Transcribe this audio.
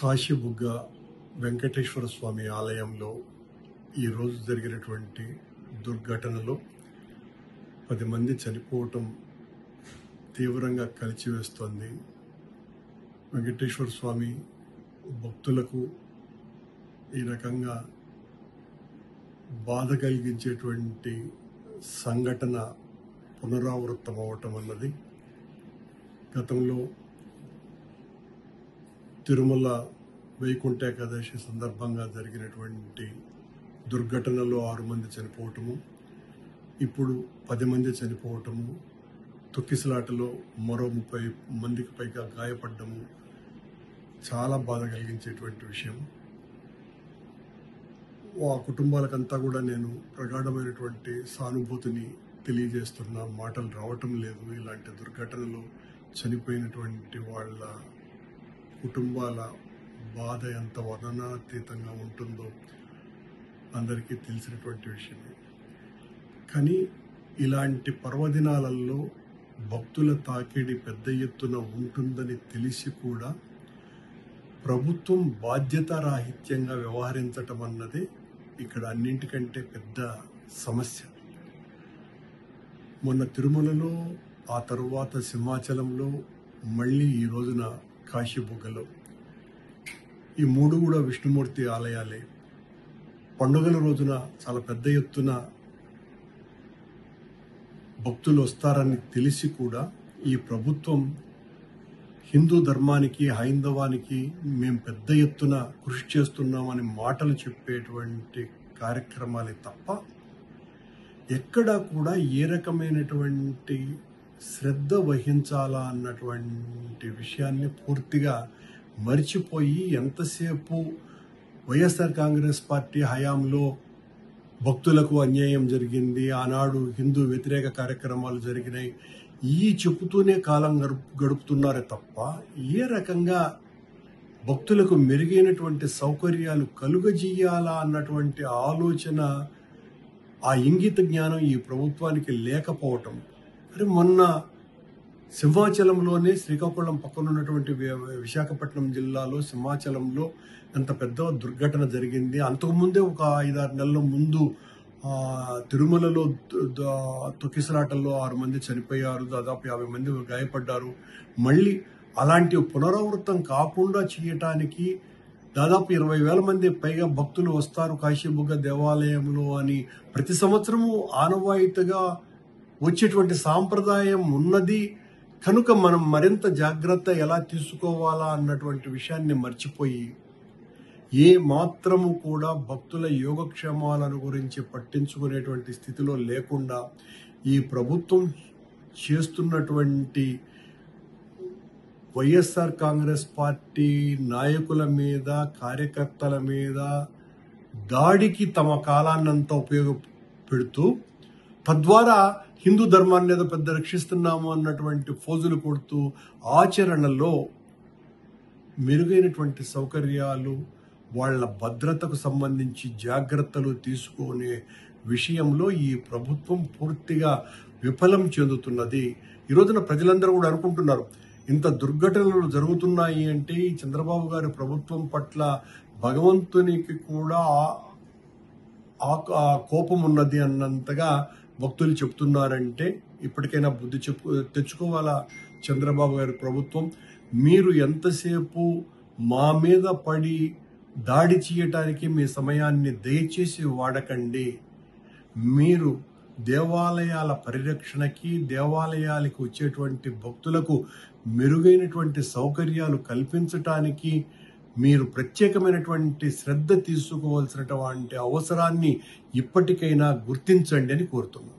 కాశీబుగ్గ వెంకటేశ్వర స్వామి ఆలయంలో ఈరోజు జరిగినటువంటి దుర్ఘటనలో 10 మంది చనిపోవటం తీవ్రంగా కలిచివేస్తోంది. వెంకటేశ్వర స్వామి భక్తులకు ఈ రకంగా బాధ కలిగించేటువంటి సంఘటన పునరావృతం అవటం అన్నది గతంలో తిరుమల వైకుంఠ ఏకాదశి సందర్భంగా జరిగినటువంటి దుర్ఘటనలో 6 మంది చనిపోవటము, ఇప్పుడు 10 మంది చనిపోవటము, తొక్కిసలాటలో మరో 30 మందికి పైగా గాయపడ్డము చాలా బాధ కలిగించేటువంటి విషయం. ఆ కుటుంబాలకంతా కూడా నేను ప్రగాఢమైనటువంటి సానుభూతిని తెలియజేస్తున్నా. మాటలు రావటం లేదు. ఇలాంటి దుర్ఘటనలో చనిపోయినటువంటి వాళ్ళ కుటుంబాల బాధ ఎంత వర్ణనాతీతంగా ఉంటుందో అందరికీ తెలిసినటువంటి విషయమే. కానీ ఇలాంటి పర్వదినాలలో భక్తుల తాకిడి పెద్ద ఎత్తున ఉంటుందని తెలిసి కూడా ప్రభుత్వం బాధ్యతారాహిత్యంగా వ్యవహరించటం అన్నది ఇక్కడ అన్నింటికంటే పెద్ద సమస్య. మొన్న తిరుమలలో, ఆ తరువాత సింహాచలంలో, మళ్ళీ ఈ రోజున కాశీబుగ్గలో, ఈ 3 కూడా విష్ణుమూర్తి ఆలయాలే. పండుగల రోజున చాలా పెద్ద ఎత్తున భక్తులు వస్తారని తెలిసి కూడా ఈ ప్రభుత్వం హిందూ ధర్మానికి, హైందవానికి మేము పెద్ద ఎత్తున కృషి చేస్తున్నామని మాటలు చెప్పేటువంటి కార్యక్రమాలే తప్ప ఎక్కడా కూడా ఏ రకమైనటువంటి శ్రద్ధ వహించాలా అన్నటువంటి విషయాన్ని పూర్తిగా మర్చిపోయి ఎంతసేపు వైఎస్ఆర్ కాంగ్రెస్ పార్టీ హయాంలో భక్తులకు అన్యాయం జరిగింది, ఆనాడు హిందూ వ్యతిరేక కార్యక్రమాలు జరిగినాయి, ఈ చెబుతూనే కాలం గడుపుతున్నారే తప్ప ఏ రకంగా భక్తులకు మెరుగైనటువంటి సౌకర్యాలు కలుగజేయాలా అన్నటువంటి ఆలోచన, ఆ ఇంగిత జ్ఞానం ఈ ప్రభుత్వానికి లేకపోవటం. మరి మొన్న సింహాచలంలోనే, శ్రీకాకుళం పక్కన ఉన్నటువంటి విశాఖపట్నం జిల్లాలో సింహాచలంలో ఎంత పెద్ద దుర్ఘటన జరిగింది. అంతకుముందే ఒక 5-6 నెలల ముందు తిరుమలలో తొక్కిసలాటల్లో 6 మంది చనిపోయారు, దాదాపు 50 మంది గాయపడ్డారు. మళ్ళీ అలాంటి పునరావృతం కాకుండా చేయటానికి దాదాపు 20,000 మంది పైగా భక్తులు వస్తారు కాశీబుగ్గ దేవాలయంలో అని ప్రతి సంవత్సరము ఆనవాయితీగా వచ్చేటువంటి సాంప్రదాయం ఉన్నది కనుక మనం మరింత జాగ్రత్త ఎలా తీసుకోవాలా అన్నటువంటి విషయాన్ని మర్చిపోయి ఏ మాత్రము కూడా భక్తుల యోగక్షేమాలను గురించి పట్టించుకునేటువంటి స్థితిలో లేకుండా ఈ ప్రభుత్వం చేస్తున్నటువంటి వైఎస్ఆర్ కాంగ్రెస్ పార్టీ నాయకుల మీద, కార్యకర్తల మీద దాడికి తమ కాలాన్నంతా ఉపయోగపెడుతూ తద్వారా హిందూ ధర్మాన్ని ఏదో పెద్ద రక్షిస్తున్నాము అన్నటువంటి ఫోజులు కొడుతూ ఆచరణలో మెరుగైనటువంటి సౌకర్యాలు, వాళ్ళ భద్రతకు సంబంధించి జాగ్రత్తలు తీసుకునే విషయంలో ఈ ప్రభుత్వం పూర్తిగా విఫలం చెందుతున్నది. ఈ రోజున ప్రజలందరూ కూడా అనుకుంటున్నారు, ఇంత దుర్ఘటనలు జరుగుతున్నాయి అంటే ఈ చంద్రబాబు గారి ప్రభుత్వం పట్ల భగవంతునికి కూడా కోపం ఉన్నది అన్నంతగా భక్తులు చెప్తున్నారంటే ఇప్పటికైనా బుద్ధి తెచ్చుకోవాలా చంద్రబాబు గారి ప్రభుత్వం. మీరు ఎంతసేపు మా మీద పడి దాడి చేయటానికి మీ సమయాన్ని దయచేసి వాడకండి. మీరు దేవాలయాల పరిరక్షణకి, దేవాలయాలకు వచ్చేటువంటి భక్తులకు మెరుగైనటువంటి సౌకర్యాలు కల్పించటానికి మీరు ప్రత్యేకమైనటువంటి శ్రద్ధ తీసుకోవాల్సినటువంటి అవసరాన్ని ఇప్పటికైనా గుర్తించండి అని కోరుతున్నాను.